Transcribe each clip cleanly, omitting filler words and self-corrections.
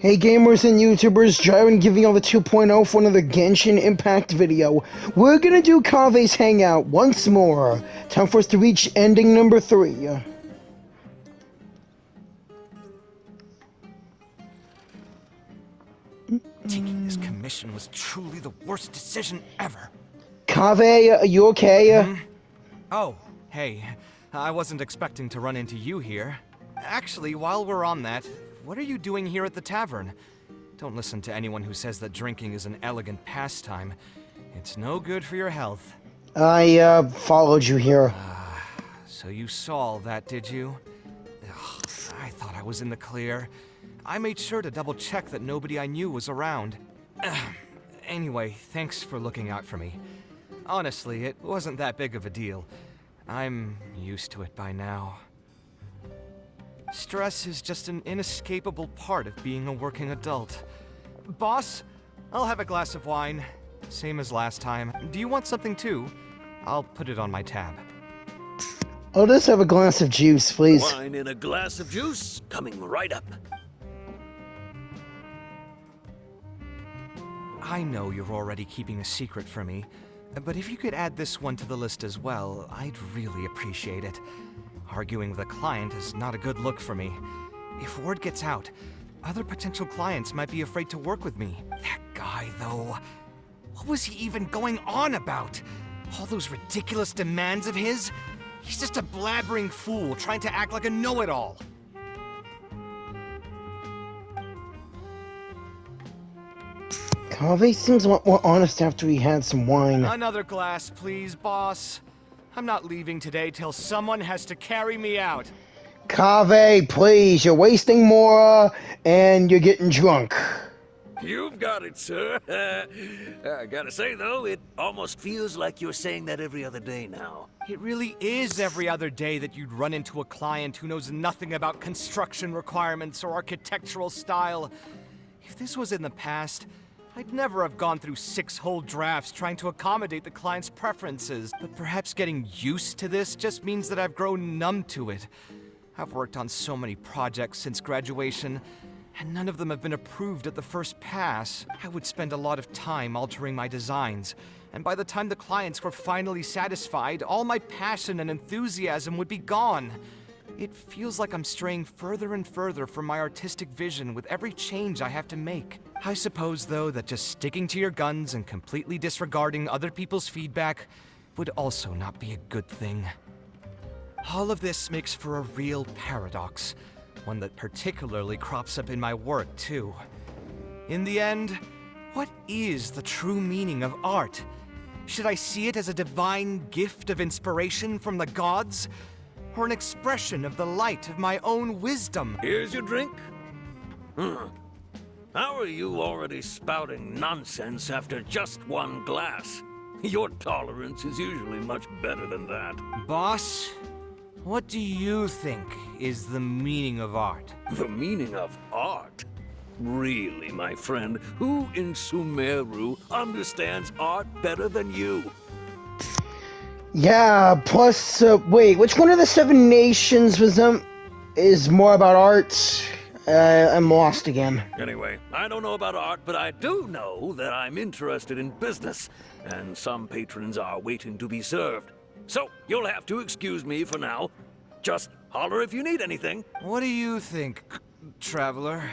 Hey gamers and YouTubers, Draven giving you the 2.0 for another Genshin Impact video. We're gonna do Kaveh's Hangout once more. Time for us to reach ending number 3. Taking this commission was truly the worst decision ever. Kaveh, are you okay? Oh, hey. I wasn't expecting to run into you here. Actually, while we're on that, what are you doing here at the tavern? Don't listen to anyone who says that drinking is an elegant pastime. It's no good for your health. I followed you here. So you saw that, did you? Ugh, I thought I was in the clear. I made sure to double check that nobody I knew was around. Anyway, thanks for looking out for me. Honestly, it wasn't that big of a deal. I'm used to it by now. Stress is just an inescapable part of being a working adult. Boss, I'll have a glass of wine. Same as last time. Do you want something too? I'll put it on my tab. I'll just have a glass of juice, please. Wine and a glass of juice, coming right up. I know you're already keeping a secret from me, but if you could add this one to the list as well, I'd really appreciate it. Arguing with a client is not a good look for me. If word gets out, other potential clients might be afraid to work with me. That guy, though, what was he even going on about? All those ridiculous demands of his? He's just a blabbering fool trying to act like a know-it-all. Kaveh seems a lot more honest after he had some wine. Another glass, please, boss. I'm not leaving today till someone has to carry me out. Kaveh, please, you're wasting more, and you're getting drunk. You've got it, sir. I gotta say, though, it almost feels like you're saying that every other day now. It really is every other day that you'd run into a client who knows nothing about construction requirements or architectural style. If this was in the past, I'd never have gone through 6 whole drafts trying to accommodate the client's preferences. But perhaps getting used to this just means that I've grown numb to it. I've worked on so many projects since graduation, and none of them have been approved at the first pass. I would spend a lot of time altering my designs, and by the time the clients were finally satisfied, all my passion and enthusiasm would be gone. It feels like I'm straying further and further from my artistic vision with every change I have to make. I suppose, though, that just sticking to your guns and completely disregarding other people's feedback would also not be a good thing. All of this makes for a real paradox, one that particularly crops up in my work, too. In the end, what is the true meaning of art? Should I see it as a divine gift of inspiration from the gods? Or an expression of the light of my own wisdom? Here's your drink. How are you already spouting nonsense after just one glass? Your tolerance is usually much better than that. Boss, what do you think is the meaning of art? The meaning of art? Really, my friend, who in Sumeru understands art better than you? Yeah, plus, wait, which one of the 7 nations was, is more about art? I'm lost again. Anyway, I don't know about art, but I do know that I'm interested in business, and some patrons are waiting to be served. So, you'll have to excuse me for now. Just holler if you need anything. What do you think, traveler?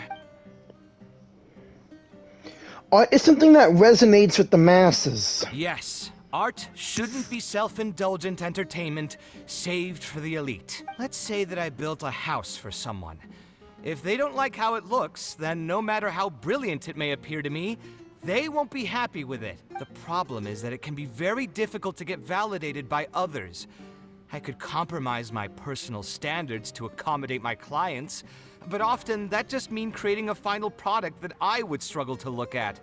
Art is something that resonates with the masses. Yes. Art shouldn't be self-indulgent entertainment saved for the elite. Let's say that I built a house for someone. If they don't like how it looks, then no matter how brilliant it may appear to me, they won't be happy with it. The problem is that it can be very difficult to get validated by others. I could compromise my personal standards to accommodate my clients, but often that just means creating a final product that I would struggle to look at.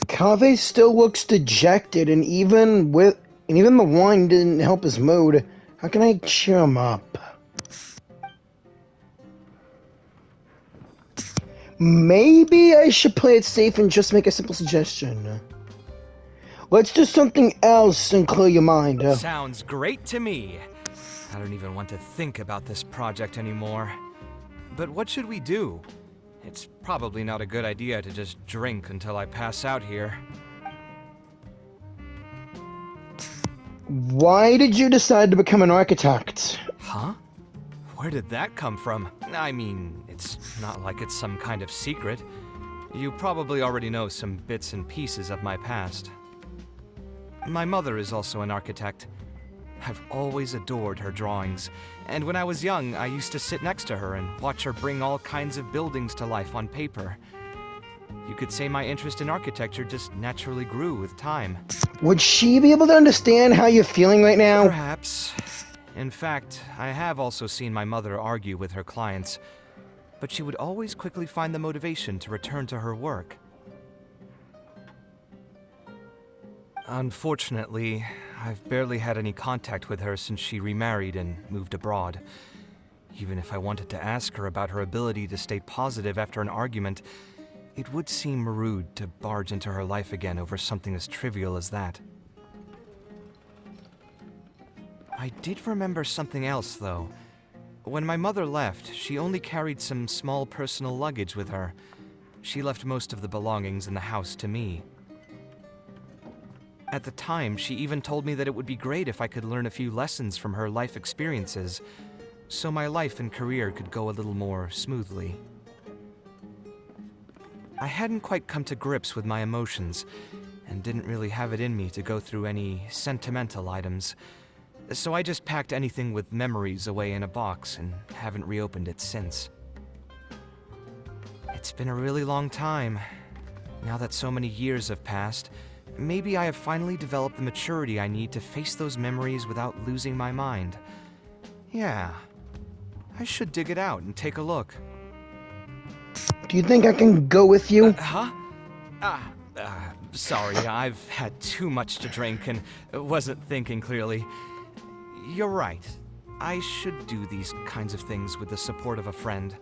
Kaveh still looks dejected, and even the wine didn't help his mood. How can I cheer him up? Maybe I should play it safe and just make a simple suggestion. Let's do something else and clear your mind. Sounds great to me. I don't even want to think about this project anymore. But what should we do? It's probably not a good idea to just drink until I pass out here. Why did you decide to become an architect? Huh? Where did that come from? I mean, it's not like it's some kind of secret. You probably already know some bits and pieces of my past. My mother is also an architect. I've always adored her drawings, and when I was young, I used to sit next to her and watch her bring all kinds of buildings to life on paper. You could say my interest in architecture just naturally grew with time. Would she be able to understand how you're feeling right now? Perhaps. In fact, I have also seen my mother argue with her clients, but she would always quickly find the motivation to return to her work. Unfortunately, I've barely had any contact with her since she remarried and moved abroad. Even if I wanted to ask her about her ability to stay positive after an argument, it would seem rude to barge into her life again over something as trivial as that. I did remember something else, though. When my mother left, she only carried some small personal luggage with her. She left most of the belongings in the house to me. At the time, she even told me that it would be great if I could learn a few lessons from her life experiences, so my life and career could go a little more smoothly. I hadn't quite come to grips with my emotions, and didn't really have it in me to go through any sentimental items, so I just packed anything with memories away in a box and haven't reopened it since. It's been a really long time. Now that so many years have passed, maybe I have finally developed the maturity I need to face those memories without losing my mind. Yeah, I should dig it out and take a look. Do you think I can go with you? Sorry, I've had too much to drink and wasn't thinking clearly. You're right. I should do these kinds of things with the support of a friend.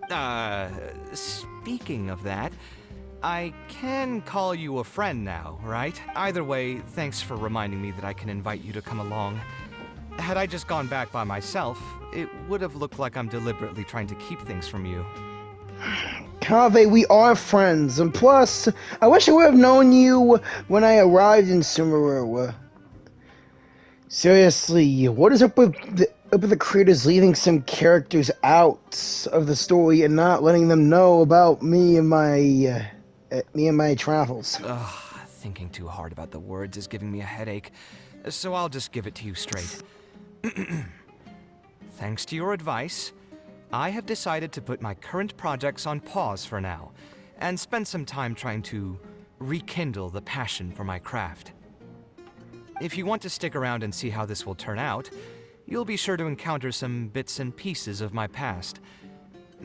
Speaking of that, I can call you a friend now, right? Either way, thanks for reminding me that I can invite you to come along. Had I just gone back by myself, it would have looked like I'm deliberately trying to keep things from you. Kaveh, we are friends, and plus, I wish I would have known you when I arrived in Sumeru. Seriously, what is up with the creators leaving some characters out of the story and not letting them know about me and my travels? Thinking too hard about the words is giving me a headache, so I'll just give it to you straight. Thanks to your advice, I have decided to put my current projects on pause for now, and spend some time trying to rekindle the passion for my craft. If you want to stick around and see how this will turn out, you'll be sure to encounter some bits and pieces of my past.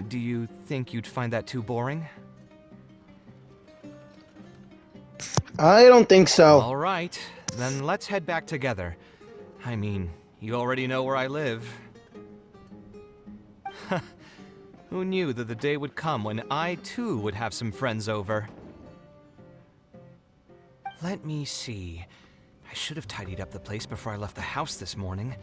Do you think you'd find that too boring? I don't think so. All right, then let's head back together. I mean, you already know where I live. Who knew that the day would come when I, too, would have some friends over? Let me see. I should have tidied up the place before I left the house this morning.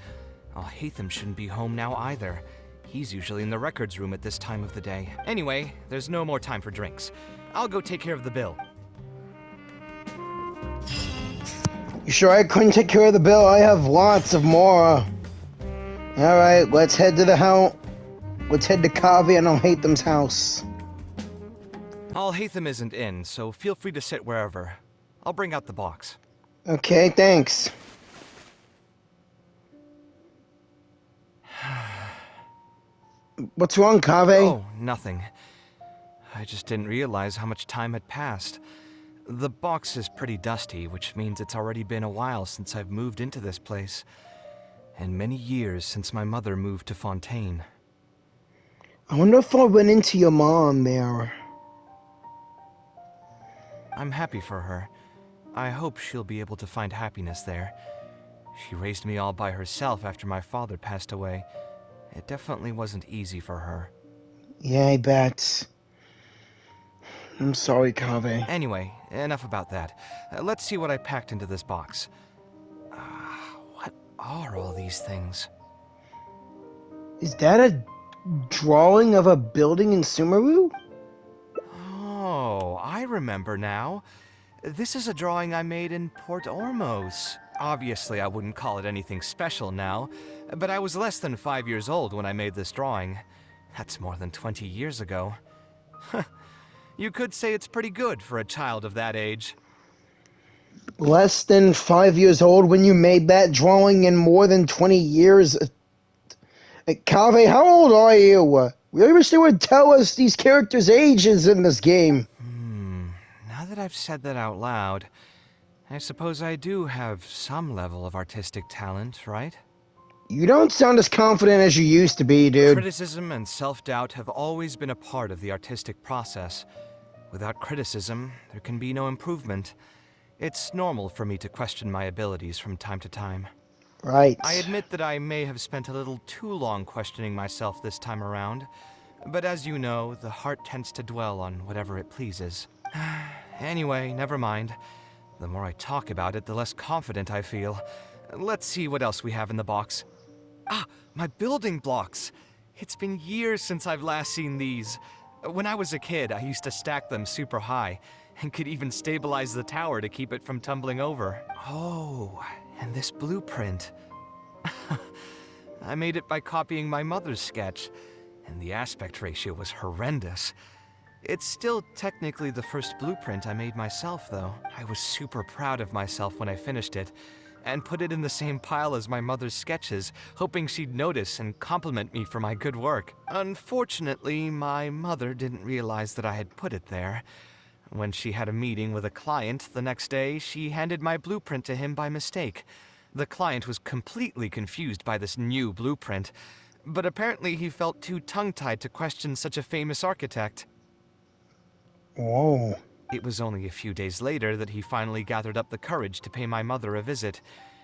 Hatham shouldn't be home now either. He's usually in the records room at this time of the day. Anyway, there's no more time for drinks. I'll go take care of the bill. You sure I couldn't take care of the bill? I have lots of more. Alright, let's head to the house. Let's head to Kaveh and Hatham's house. Hatham isn't in, so feel free to sit wherever. I'll bring out the box. Okay, thanks. What's wrong, Kaveh? Oh, nothing. I just didn't realize how much time had passed. The box is pretty dusty, which means it's already been a while since I've moved into this place. And many years since my mother moved to Fontaine. I wonder if I went into your mom there. I'm happy for her. I hope she'll be able to find happiness there. She raised me all by herself after my father passed away. It definitely wasn't easy for her. Yeah, I bet. I'm sorry, Kaveh. Anyway, enough about that. Let's see what I packed into this box. What are all these things? Is that a Drawing of a building in Sumeru? Oh, I remember now. This is a drawing I made in Port Ormos. Obviously, I wouldn't call it anything special now, but I was less than 5 years old when I made this drawing. That's more than 20 years ago. You could say it's pretty good for a child of that age. Less than 5 years old when you made that drawing in more than 20 years? Kaveh, how old are you? We wish they would tell us these characters' ages in this game. Now that I've said that out loud, I suppose I do have some level of artistic talent, right? You don't sound as confident as you used to be, dude. Criticism and self-doubt have always been a part of the artistic process. Without criticism, there can be no improvement. It's normal for me to question my abilities from time to time. Right. I admit that I may have spent a little too long questioning myself this time around, but as you know, the heart tends to dwell on whatever it pleases. Anyway, never mind. The more I talk about it, the less confident I feel. Let's see what else we have in the box. Ah, my building blocks! It's been years since I've last seen these. When I was a kid, I used to stack them super high, and could even stabilize the tower to keep it from tumbling over. Oh, and this blueprint. I made it by copying my mother's sketch, and the aspect ratio was horrendous. It's still technically the first blueprint I made myself, though. I was super proud of myself when I finished it, and put it in the same pile as my mother's sketches, hoping she'd notice and compliment me for my good work. Unfortunately, my mother didn't realize that I had put it there. When she had a meeting with a client the next day, she handed my blueprint to him by mistake. The client was completely confused by this new blueprint, but apparently he felt too tongue-tied to question such a famous architect. Whoa. It was only a few days later that he finally gathered up the courage to pay my mother a visit.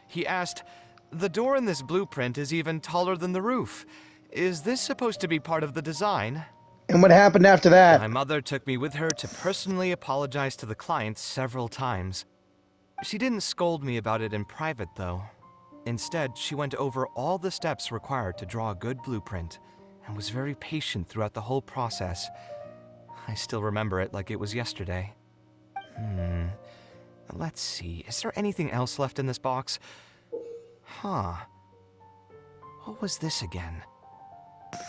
He asked, "The door in this blueprint is even taller than the roof. Is this supposed to be part of the design?" And what happened after that? My mother took me with her to personally apologize to the client several times. She didn't scold me about it in private, though. Instead, she went over all the steps required to draw a good blueprint, and was very patient throughout the whole process. I still remember it like it was yesterday. Let's see, is there anything else left in this box? Huh. What was this again?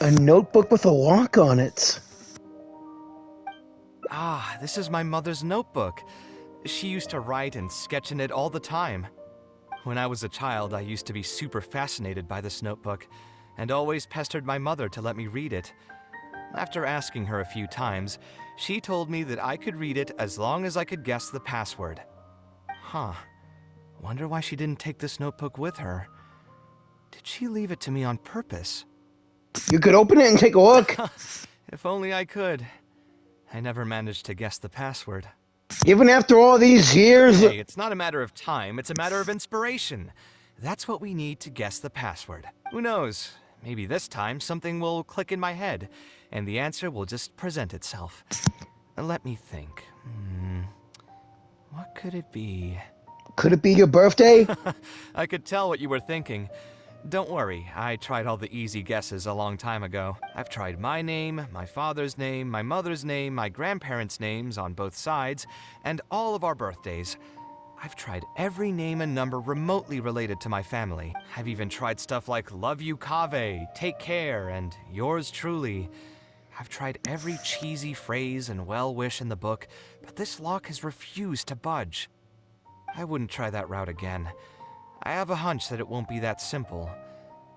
A notebook with a lock on it. Ah, this is my mother's notebook. She used to write and sketch in it all the time. When I was a child, I used to be super fascinated by this notebook, and always pestered my mother to let me read it. After asking her a few times, she told me that I could read it as long as I could guess the password. Huh. Wonder why she didn't take this notebook with her. Did she leave it to me on purpose? You could open it and take a look. If only I could. I never managed to guess the password. Even after all these years. Hey, it's not a matter of time, it's a matter of inspiration. That's what we need to guess the password. Who knows? Maybe this time something will click in my head, and the answer will just present itself. Let me think. What could it be? Could it be your birthday? I could tell what you were thinking. Don't worry, I tried all the easy guesses a long time ago. I've tried my name, my father's name, my mother's name, my grandparents' names on both sides, and all of our birthdays. I've tried every name and number remotely related to my family. I've even tried stuff like "Love you, Kaveh," "Take care," and "Yours truly." I've tried every cheesy phrase and well-wish in the book, but this lock has refused to budge. I wouldn't try that route again. I have a hunch that it won't be that simple.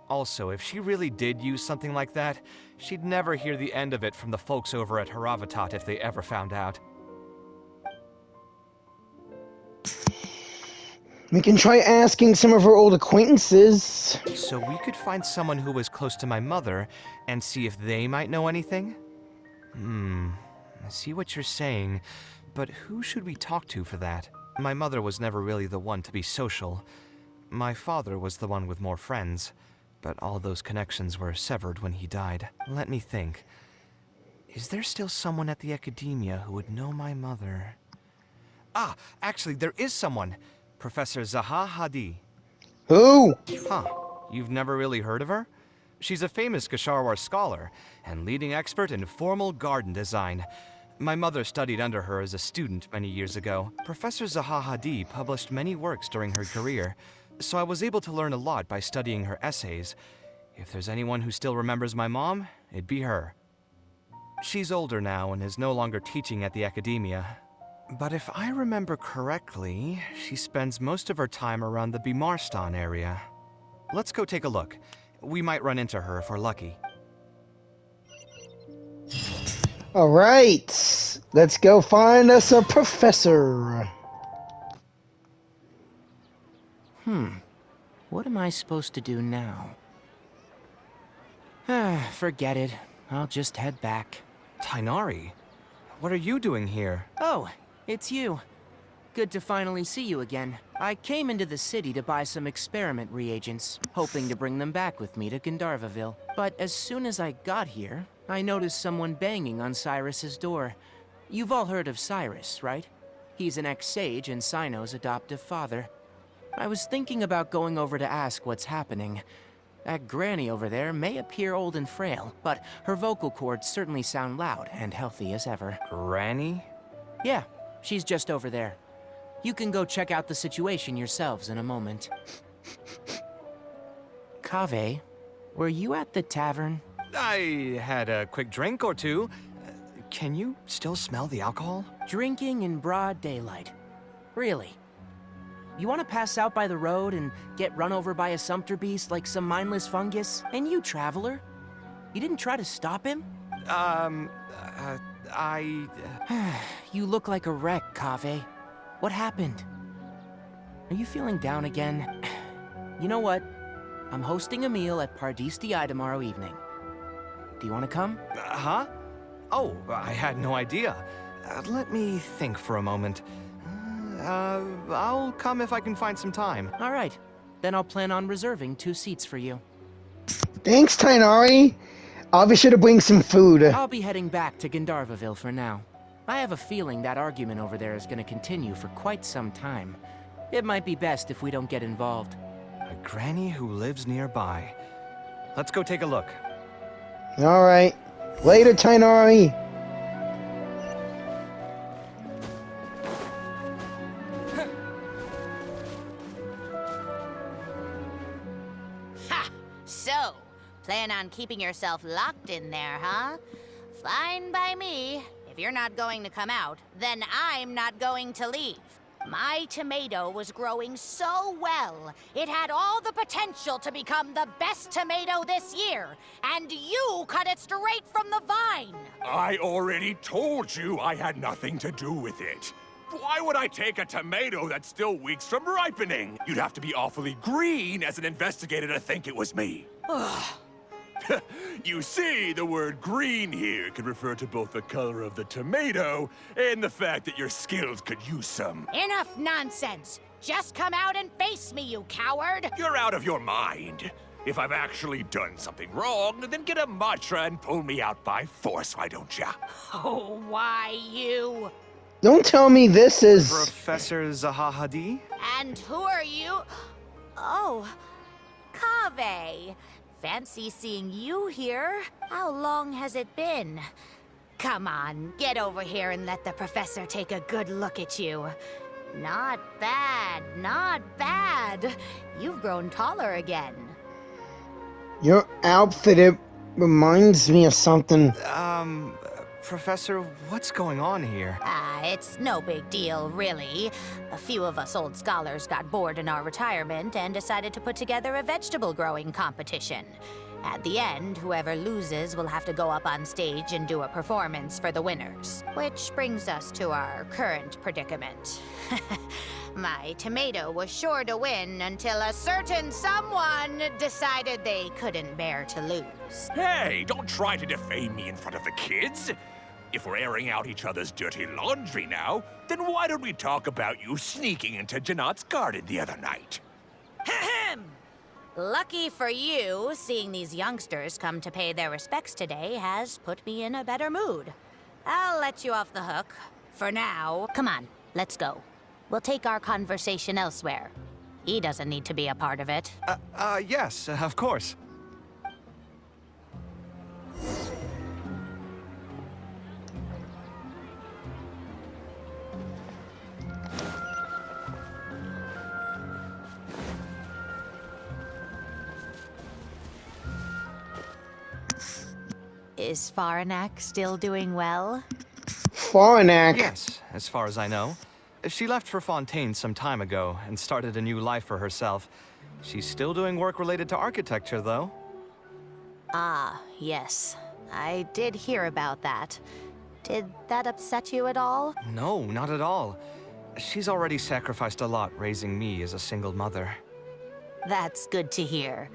Also, if she really did use something like that, she'd never hear the end of it from the folks over at Haravatat if they ever found out. We can try asking some of her old acquaintances. So we could find someone who was close to my mother and see if they might know anything? I see what you're saying, but who should we talk to for that? My mother was never really the one to be social. My father was the one with more friends, but all those connections were severed when he died. Let me think. Is there still someone at the academia who would know my mother? Ah, actually, there is someone. Professor Zaha Hadi. Who? Huh. You've never really heard of her? She's a famous Gasharwar scholar and leading expert in formal garden design. My mother studied under her as a student many years ago. Professor Zaha Hadid published many works during her career, so I was able to learn a lot by studying her essays. If there's anyone who still remembers my mom, it'd be her. She's older now and is no longer teaching at the academia. But if I remember correctly, she spends most of her time around the Bimarstan area. Let's go take a look. We might run into her if we're lucky. All right, let's go find us a professor. What am I supposed to do now? Forget it. I'll just head back. Tighnari, what are you doing here? Oh, it's you. Good to finally see you again. I came into the city to buy some experiment reagents, hoping to bring them back with me to Gandharvaville. But as soon as I got here, I noticed someone banging on Cyrus's door. You've all heard of Cyrus, right? He's an ex-sage and Cyno's adoptive father. I was thinking about going over to ask what's happening. That granny over there may appear old and frail, but her vocal cords certainly sound loud and healthy as ever. Granny? Yeah, she's just over there. You can go check out the situation yourselves in a moment. Kaveh, were you at the tavern? I had a quick drink or two. Can you still smell the alcohol? Drinking in broad daylight. Really? You want to pass out by the road and get run over by a sumpter beast like some mindless fungus? And you, traveler? You didn't try to stop him? You look like a wreck, Kaveh. What happened? Are you feeling down again? You know what? I'm hosting a meal at Pardisti tomorrow evening. Do you want to come? Huh? Oh, I had no idea. Let me think for a moment. I'll come if I can find some time. All right. Then I'll plan on reserving 2 seats for you. Thanks, Tighnari. I'll be sure to bring some food. I'll be heading back to Gandharvaville for now. I have a feeling that argument over there is going to continue for quite some time. It might be best if we don't get involved. A granny who lives nearby. Let's go take a look. All right. Later, Tighnari. Ha! So, plan on keeping yourself locked in there, huh? Fine by me. If you're not going to come out, then I'm not going to leave. My tomato was growing so well, it had all the potential to become the best tomato this year, and you cut it straight from the vine. I already told you I had nothing to do with it. Why would I take a tomato that's still weeks from ripening? You'd have to be awfully green as an investigator to think it was me. You see, the word green here could refer to both the color of the tomato and the fact that your skills could use some. Enough nonsense. Just come out and face me, you coward. You're out of your mind. If I've actually done something wrong, then get a mantra and pull me out by force, why don't ya? Oh, why you? Don't tell me this is... Professor Zaha Hadid? And who are you? Oh, Kaveh. Fancy seeing you here. How long has it been? Come on, get over here and let the professor take a good look at you. Not bad, not bad. You've grown taller again. Your outfit, it reminds me of something. Professor, what's going on here? It's no big deal, really. A few of us old scholars got bored in our retirement and decided to put together a vegetable growing competition. At the end, whoever loses will have to go up on stage and do a performance for the winners. Which brings us to our current predicament. My tomato was sure to win until a certain someone decided they couldn't bear to lose. Hey, don't try to defame me in front of the kids. If we're airing out each other's dirty laundry now, then why don't we talk about you sneaking into Janat's garden the other night? Ahem! Lucky for you, seeing these youngsters come to pay their respects today has put me in a better mood. I'll let you off the hook. For now, come on, let's go. We'll take our conversation elsewhere. He doesn't need to be a part of it. Yes, of course. Is Faranak still doing well? Farnak. Yes, as far as I know. She left for Fontaine some time ago and started a new life for herself. She's still doing work related to architecture, though. Ah, yes. I did hear about that. Did that upset you at all? No, not at all. She's already sacrificed a lot raising me as a single mother. That's good to hear.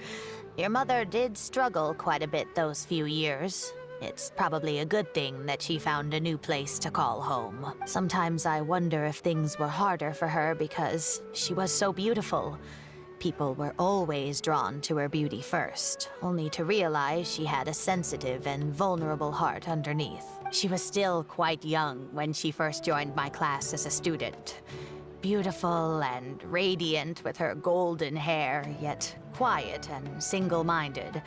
Your mother did struggle quite a bit those few years. It's probably a good thing that she found a new place to call home. Sometimes I wonder if things were harder for her because she was so beautiful. People were always drawn to her beauty first, only to realize she had a sensitive and vulnerable heart underneath. She was still quite young when she first joined my class as a student. Beautiful and radiant with her golden hair, yet quiet and single-minded.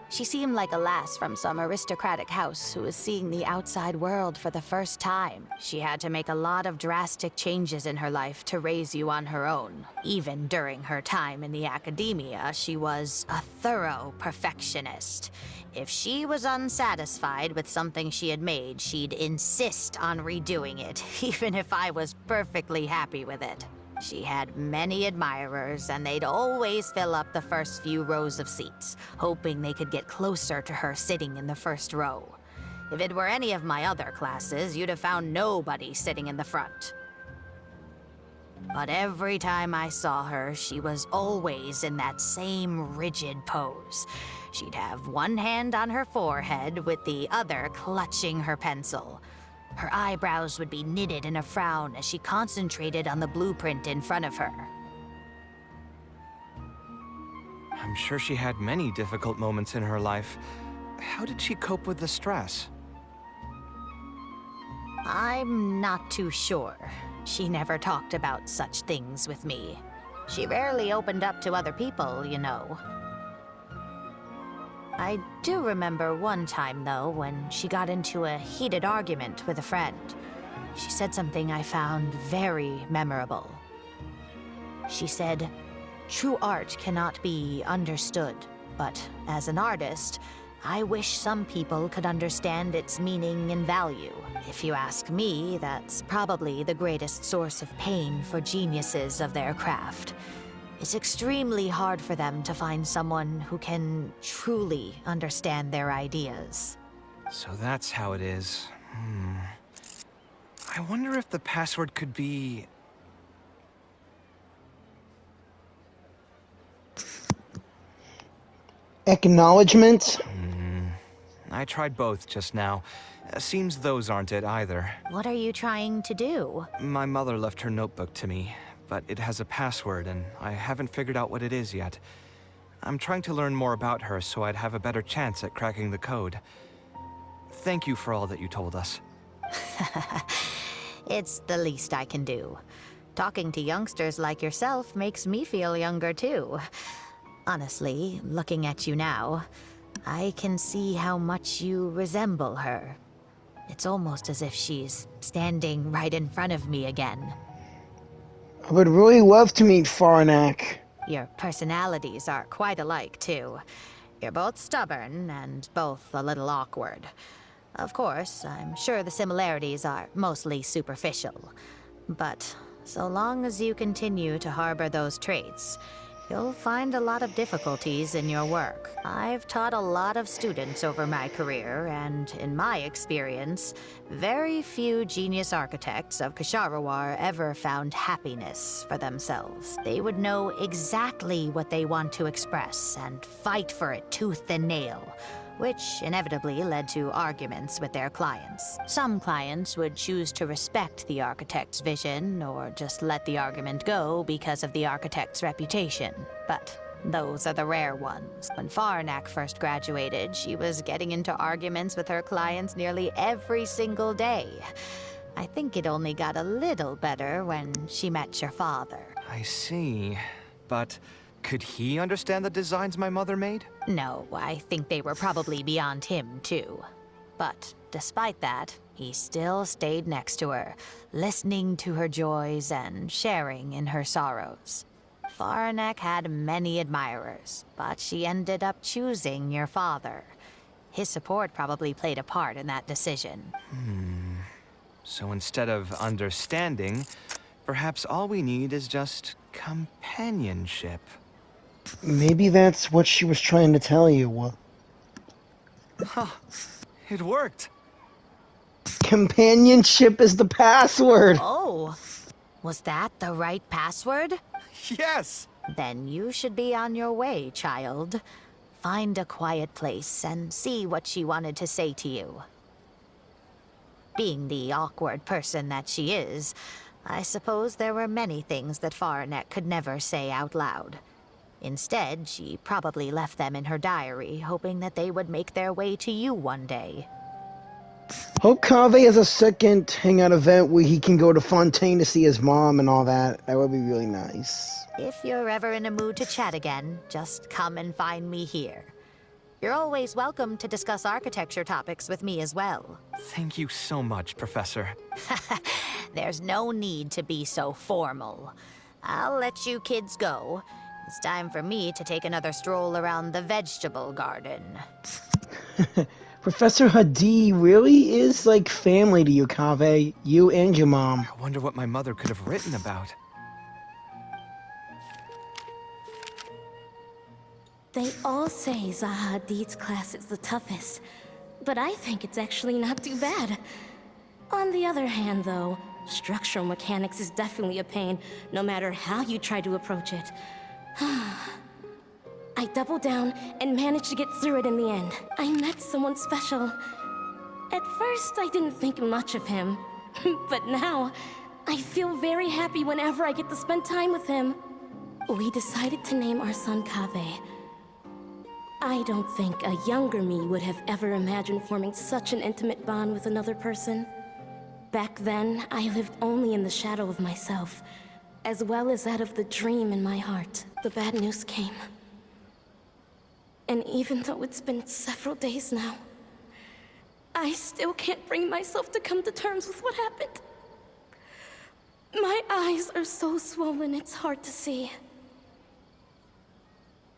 She seemed like a lass from some aristocratic house who was seeing the outside world for the first time. She had to make a lot of drastic changes in her life to raise you on her own. Even during her time in the academia, she was a thorough perfectionist. If she was unsatisfied with something she had made, she'd insist on redoing it, even if I was perfectly happy with it. She had many admirers, and they'd always fill up the first few rows of seats, hoping they could get closer to her sitting in the first row. If it were any of my other classes, you'd have found nobody sitting in the front. But every time I saw her, she was always in that same rigid pose. She'd have one hand on her forehead with the other clutching her pencil. Her eyebrows would be knitted in a frown as she concentrated on the blueprint in front of her. I'm sure she had many difficult moments in her life. How did she cope with the stress? I'm not too sure. She never talked about such things with me. She rarely opened up to other people, you know. I do remember one time, though, when she got into a heated argument with a friend. She said something I found very memorable. She said, "True art cannot be understood, but as an artist, I wish some people could understand its meaning and value. If you ask me, that's probably the greatest source of pain for geniuses of their craft. It's extremely hard for them to find someone who can truly understand their ideas." So that's how it is. I wonder if the password could be... Acknowledgement? I tried both just now. Seems those aren't it either. What are you trying to do? My mother left her notebook to me, but it has a password and I haven't figured out what it is yet. I'm trying to learn more about her so I'd have a better chance at cracking the code. Thank you for all that you told us. It's the least I can do. Talking to youngsters like yourself makes me feel younger too. Honestly, looking at you now, I can see how much you resemble her. It's almost as if she's standing right in front of me again. I would really love to meet Farnak. Your personalities are quite alike, too. You're both stubborn and both a little awkward. Of course, I'm sure the similarities are mostly superficial. But so long as you continue to harbor those traits, you'll find a lot of difficulties in your work. I've taught a lot of students over my career, and in my experience, very few genius architects of Ksharawar ever found happiness for themselves. They would know exactly what they want to express and fight for it tooth and nail, which inevitably led to arguments with their clients. Some clients would choose to respect the architect's vision or just let the argument go because of the architect's reputation. But those are the rare ones. When Farnak first graduated, she was getting into arguments with her clients nearly every single day. I think it only got a little better when she met your father. I see. But could he understand the designs my mother made? No, I think they were probably beyond him, too. But despite that, he still stayed next to her, listening to her joys and sharing in her sorrows. Farnak had many admirers, but she ended up choosing your father. His support probably played a part in that decision. So instead of understanding, perhaps all we need is just companionship. Maybe that's what she was trying to tell you. Huh. It worked. Companionship is the password. Oh, was that the right password? Yes! Then you should be on your way, child. Find a quiet place and see what she wanted to say to you. Being the awkward person that she is, I suppose there were many things that Faranet could never say out loud. Instead, she probably left them in her diary, hoping that they would make their way to you one day. Hope Kaveh has a second hangout event where he can go to Fontaine to see his mom and all that. That would be really nice. If you're ever in a mood to chat again, just come and find me here. You're always welcome to discuss architecture topics with me as well. Thank you so much, Professor. There's no need to be so formal. I'll let you kids go. It's time for me to take another stroll around the vegetable garden. Professor Hadi really is like family to you, Kaveh. You and your mom. I wonder what my mother could have written about. They all say Zaha Hadid's class is the toughest, but I think it's actually not too bad. On the other hand, though, structural mechanics is definitely a pain, no matter how you try to approach it. I doubled down and managed to get through it in the end. I met someone special. At first, I didn't think much of him, but now, I feel very happy whenever I get to spend time with him. We decided to name our son Kaveh. I don't think a younger me would have ever imagined forming such an intimate bond with another person. Back then, I lived only in the shadow of myself, as well as that of the dream in my heart. The bad news came. And even though it's been several days now, I still can't bring myself to come to terms with what happened. My eyes are so swollen, it's hard to see.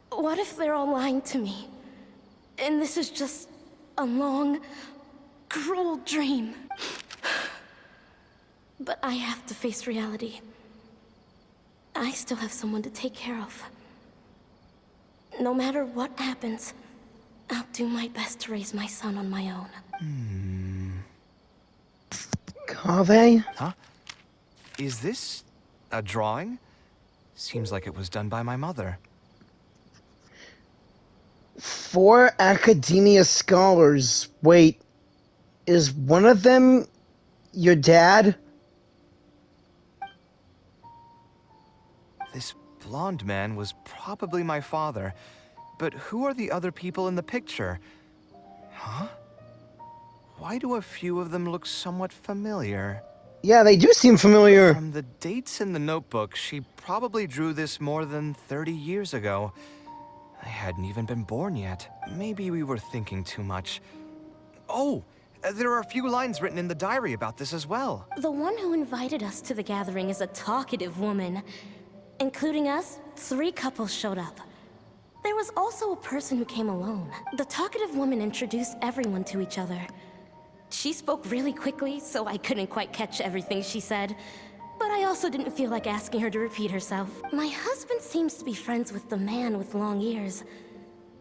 What if they're all lying to me? And this is just a long, cruel dream. But I have to face reality. I still have someone to take care of. No matter what happens, I'll do my best to raise my son on my own. Kaveh? Huh? Is this a drawing? Seems like it was done by my mother. 4 academia scholars. Wait, is one of them your dad? This blonde man was probably my father, but who are the other people in the picture? Huh? Why do a few of them look somewhat familiar? Yeah, they do seem familiar. From the dates in the notebook, she probably drew this more than 30 years ago. I hadn't even been born yet. Maybe we were thinking too much. Oh, there are a few lines written in the diary about this as well. The one who invited us to the gathering is a talkative woman. Including us, 3 couples showed up. There was also a person who came alone. The talkative woman introduced everyone to each other. She spoke really quickly, so I couldn't quite catch everything she said. But I also didn't feel like asking her to repeat herself. My husband seems to be friends with the man with long ears.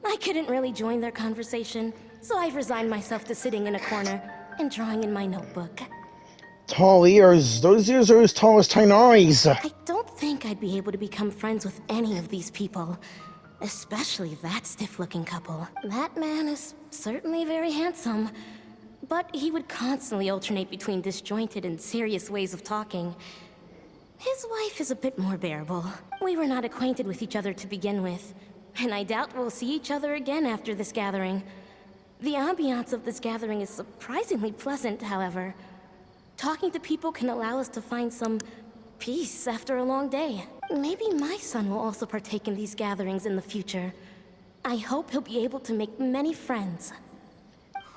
I couldn't really join their conversation, so I've resigned myself to sitting in a corner and drawing in my notebook. Tall ears. Those ears are as tall as Tainari's. I don't think I'd be able to become friends with any of these people. Especially that stiff-looking couple. That man is certainly very handsome, but he would constantly alternate between disjointed and serious ways of talking. His wife is a bit more bearable. We were not acquainted with each other to begin with, and I doubt we'll see each other again after this gathering. The ambiance of this gathering is surprisingly pleasant, however. Talking to people can allow us to find some peace after a long day. Maybe my son will also partake in these gatherings in the future. I hope he'll be able to make many friends.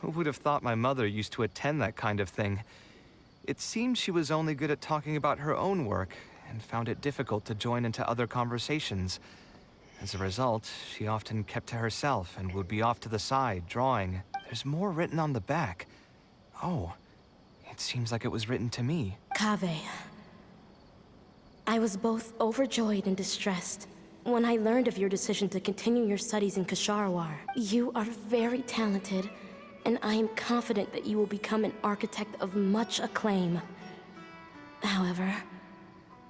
Who would have thought my mother used to attend that kind of thing? It seemed she was only good at talking about her own work, and found it difficult to join into other conversations. As a result, she often kept to herself and would be off to the side, drawing. There's more written on the back. Oh, it seems like it was written to me. Kaveh. I was both overjoyed and distressed when I learned of your decision to continue your studies in Kasharawar. You are very talented, and I am confident that you will become an architect of much acclaim. However,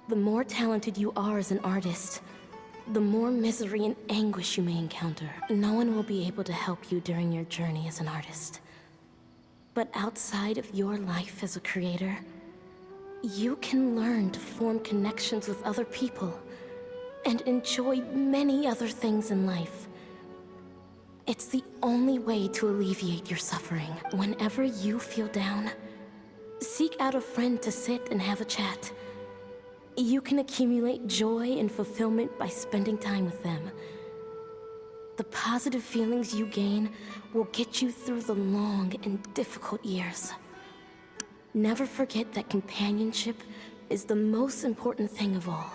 the more talented you are as an artist, the more misery and anguish you may encounter. No one will be able to help you during your journey as an artist. But outside of your life as a creator, you can learn to form connections with other people and enjoy many other things in life. It's the only way to alleviate your suffering. Whenever you feel down, seek out a friend to sit and have a chat. You can accumulate joy and fulfillment by spending time with them. The positive feelings you gain will get you through the long and difficult years. Never forget that companionship is the most important thing of all.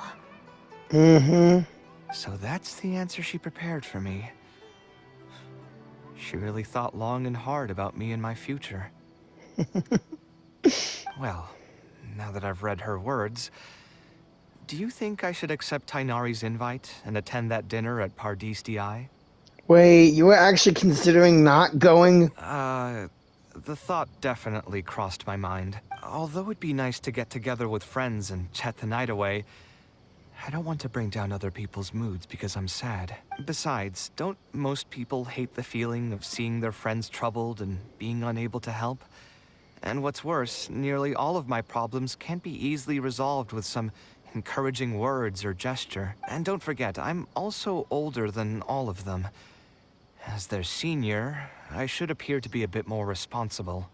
So that's the answer she prepared for me. She really thought long and hard about me and my future. Well, now that I've read her words, do you think I should accept Tainari's invite and attend that dinner at Pardis Di? Wait, you were actually considering not going? The thought definitely crossed my mind. Although it'd be nice to get together with friends and chat the night away, I don't want to bring down other people's moods because I'm sad. Besides, don't most people hate the feeling of seeing their friends troubled and being unable to help? And what's worse, nearly all of my problems can't be easily resolved with some encouraging words or gesture. And don't forget, I'm also older than all of them. As their senior, I should appear to be a bit more responsible.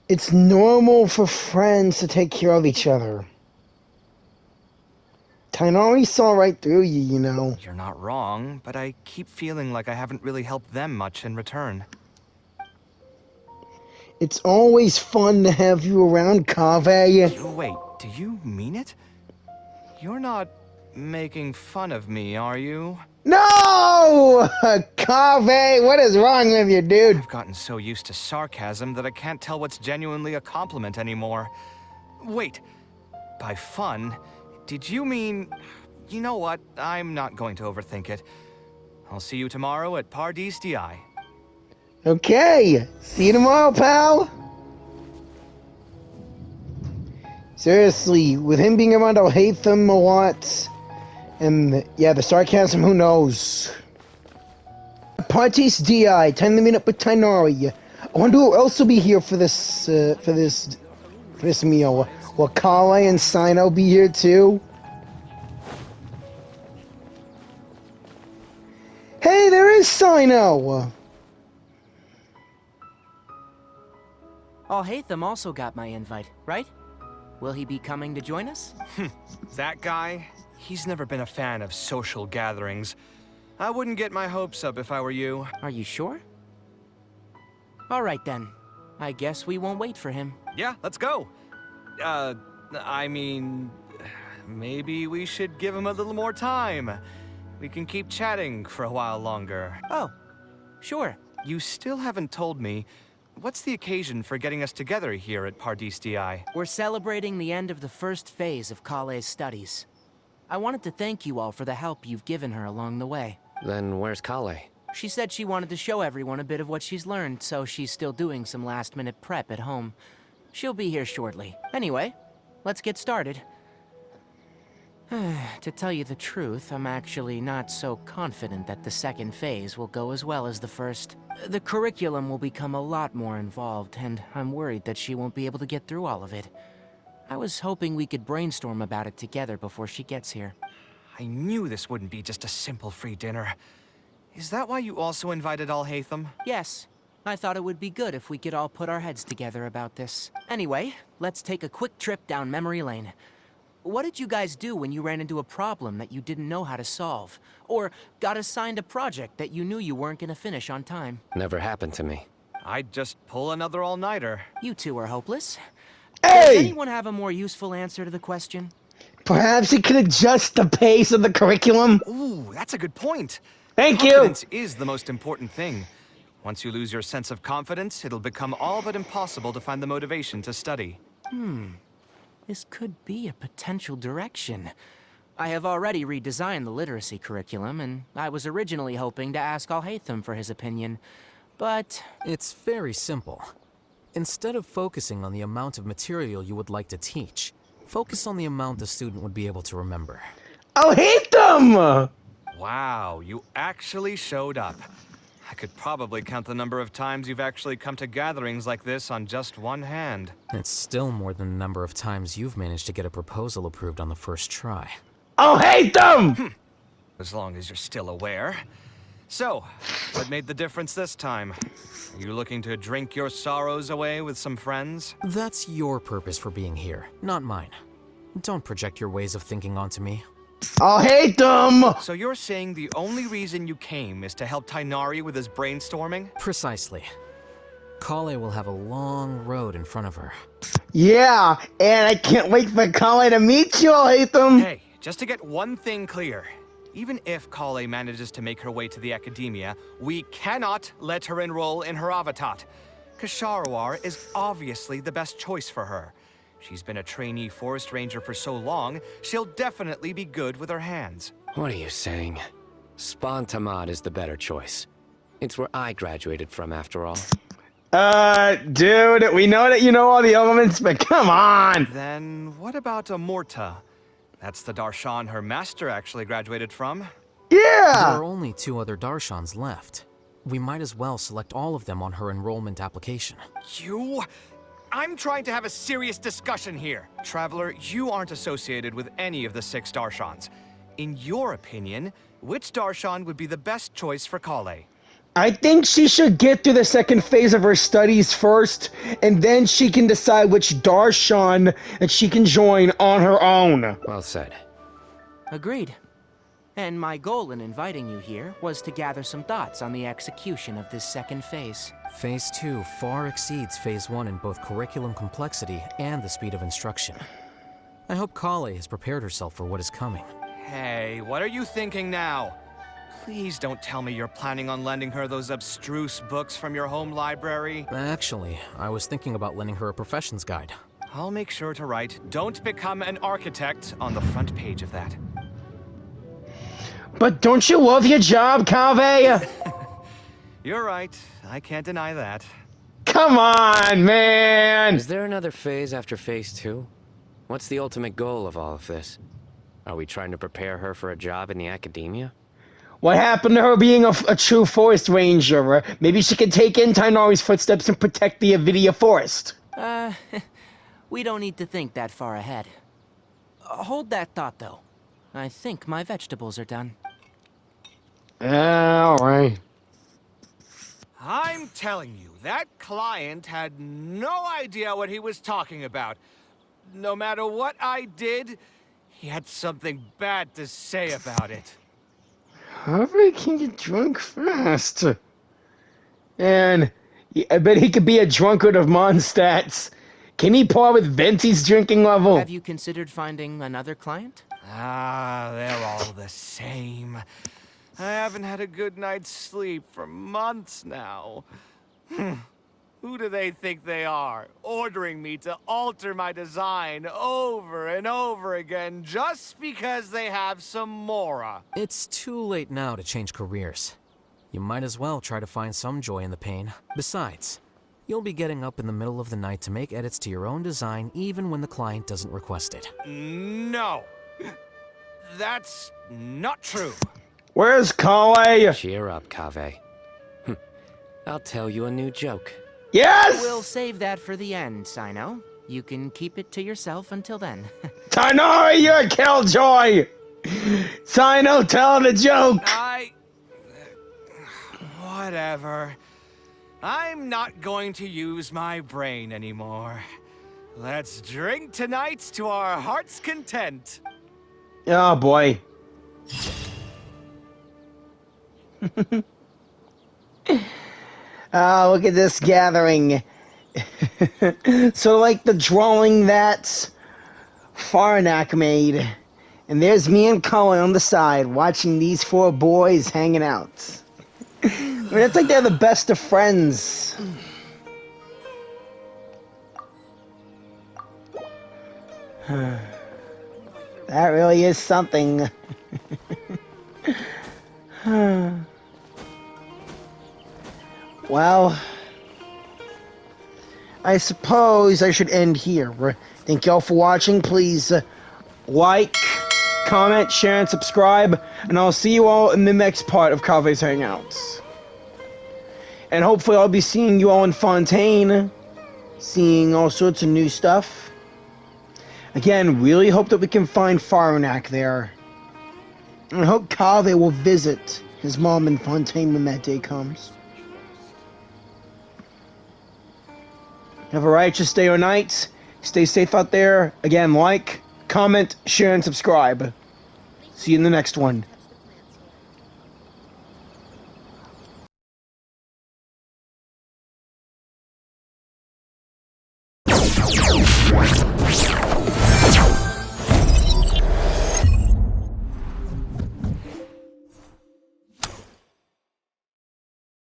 It's normal for friends to take care of each other. Tainari saw right through you, you know. You're not wrong, but I keep feeling like I haven't really helped them much in return. It's always fun to have you around, Kaveh. Wait, do you mean it? You're not making fun of me, are you? No! Kaveh, what is wrong with you, dude? I've gotten so used to sarcasm that I can't tell what's genuinely a compliment anymore. Wait, by fun, did you mean... You know what, I'm not going to overthink it. I'll see you tomorrow at Pardis Di. Okay, see you tomorrow, pal. Seriously, with him being around, I'll hate them a lot. And yeah, the sarcasm, who knows? Parties Di, time to meet up with Tainari. I wonder who else will be here for this meal. Will Kale and Sino be here too? Hey, there is Sino! Alhaitham also got my invite, right? Will he be coming to join us? That guy? He's never been a fan of social gatherings. I wouldn't get my hopes up if I were you. Are you sure? All right then. I guess we won't wait for him. Yeah, let's go. I mean... Maybe we should give him a little more time. We can keep chatting for a while longer. Oh, sure. You still haven't told me... What's the occasion for getting us together here at Pardis Di? We're celebrating the end of the first phase of Kale's studies. I wanted to thank you all for the help you've given her along the way. Then where's Kale? She said she wanted to show everyone a bit of what she's learned, so she's still doing some last-minute prep at home. She'll be here shortly. Anyway, let's get started. To tell you the truth, I'm actually not so confident that the second phase will go as well as the first. The curriculum will become a lot more involved, and I'm worried that she won't be able to get through all of it. I was hoping we could brainstorm about it together before she gets here. I knew this wouldn't be just a simple free dinner. Is that why you also invited Alhaitham? Yes. I thought it would be good if we could all put our heads together about this. Anyway, let's take a quick trip down memory lane. What did you guys do when you ran into a problem that you didn't know how to solve? Or got assigned a project that you knew you weren't gonna finish on time? Never happened to me. I'd just pull another all-nighter. You two are hopeless. Hey! Does anyone have a more useful answer to the question? Perhaps he could adjust the pace of the curriculum? Ooh, that's a good point. Thank you! Confidence is the most important thing. Once you lose your sense of confidence, it'll become all but impossible to find the motivation to study. This could be a potential direction. I have already redesigned the literacy curriculum, and I was originally hoping to ask Alhaitham for his opinion. But It's very simple. Instead of focusing on the amount of material you would like to teach, focus on the amount the student would be able to remember. I'll hate them! Wow, you actually showed up. I could probably count the number of times you've actually come to gatherings like this on just one hand. It's still more than the number of times you've managed to get a proposal approved on the first try. I'll hate them! As long as you're still aware. So, what made the difference this time? Are you looking to drink your sorrows away with some friends? That's your purpose for being here, not mine. Don't project your ways of thinking onto me. I'll hate them! So you're saying the only reason you came is to help Tainari with his brainstorming? Precisely. Kale will have a long road in front of her. Yeah, and I can't wait for Kale to meet you, I'll hate them! Hey, just to get one thing clear. Even if Kale manages to make her way to the academia, we cannot let her enroll in her Avatat. Kasharawar is obviously the best choice for her. She's been a trainee forest ranger for so long, she'll definitely be good with her hands. What are you saying? Spontamad is the better choice. It's where I graduated from, after all. Dude, we know that you know all the elements, but come on! Then what about Amorta? That's the Darshan her master actually graduated from. There Yeah! are only 2 other Darshans left. We might as well select all of them on her enrollment application. I'm trying to have a serious discussion here. Traveler, you aren't associated with any of the 6 Darshans. In your opinion, which Darshan would be the best choice for Kale? I think she should get through the second phase of her studies first, and then she can decide which Darshan that she can join on her own. Well said. agreed. And my goal in inviting you here was to gather some thoughts on the execution of this second phase. Phase 2 far exceeds Phase 1 in both curriculum complexity and the speed of instruction. I hope Kale has prepared herself for what is coming. Hey, what are you thinking now? Please don't tell me you're planning on lending her those abstruse books from your home library. Actually, I was thinking about lending her a professions guide. I'll make sure to write, "Don't become an architect" on the front page of that. But don't you love your job, Kaveh? You're right, I can't deny that. Come on, man! Is there another phase after Phase 2? What's the ultimate goal of all of this? Are we trying to prepare her for a job in the academia? What happened to her being a true forest ranger? Maybe she could take in Tainari's footsteps and protect the Avidia forest. We don't need to think that far ahead. Hold that thought, though. I think my vegetables are done. Alright. I'm telling you, that client had no idea what he was talking about. No matter what I did, he had something bad to say about it. Kaveh can get drunk fast. And I bet he could be a drunkard of Mondstadt's. Can he par with Venti's drinking level? Have you considered finding another client? They're all the same. I haven't had a good night's sleep for months now. Who do they think they are, ordering me to alter my design over and over again just because they have some Mora? It's too late now to change careers. You might as well try to find some joy in the pain. Besides, you'll be getting up in the middle of the night to make edits to your own design even when the client doesn't request it. No. That's not true. Where's Kale? Cheer up, Kaveh. I'll tell you a new joke. Yes! We'll save that for the end, Sino. You can keep it to yourself until then. Tainari, you're a killjoy! Sino, tell the joke! Whatever. I'm not going to use my brain anymore. Let's drink tonight to our heart's content. Oh boy. Look at this gathering. So like the drawing that Farnak made. And there's me and Cullen on the side watching these four boys hanging out. I mean, it's like they're the best of friends. That really is something. Well, I suppose I should end here. Thank y'all for watching. Please like, comment, share, and subscribe. And I'll see you all in the next part of Kaveh's Hangouts. And hopefully I'll be seeing you all in Fontaine. Seeing all sorts of new stuff. Again, really hope that we can find Farnak there. And I hope Kaveh will visit his mom in Fontaine when that day comes. Have a righteous day or night. Stay safe out there. Again, like, comment, share, and subscribe. See you in the next one.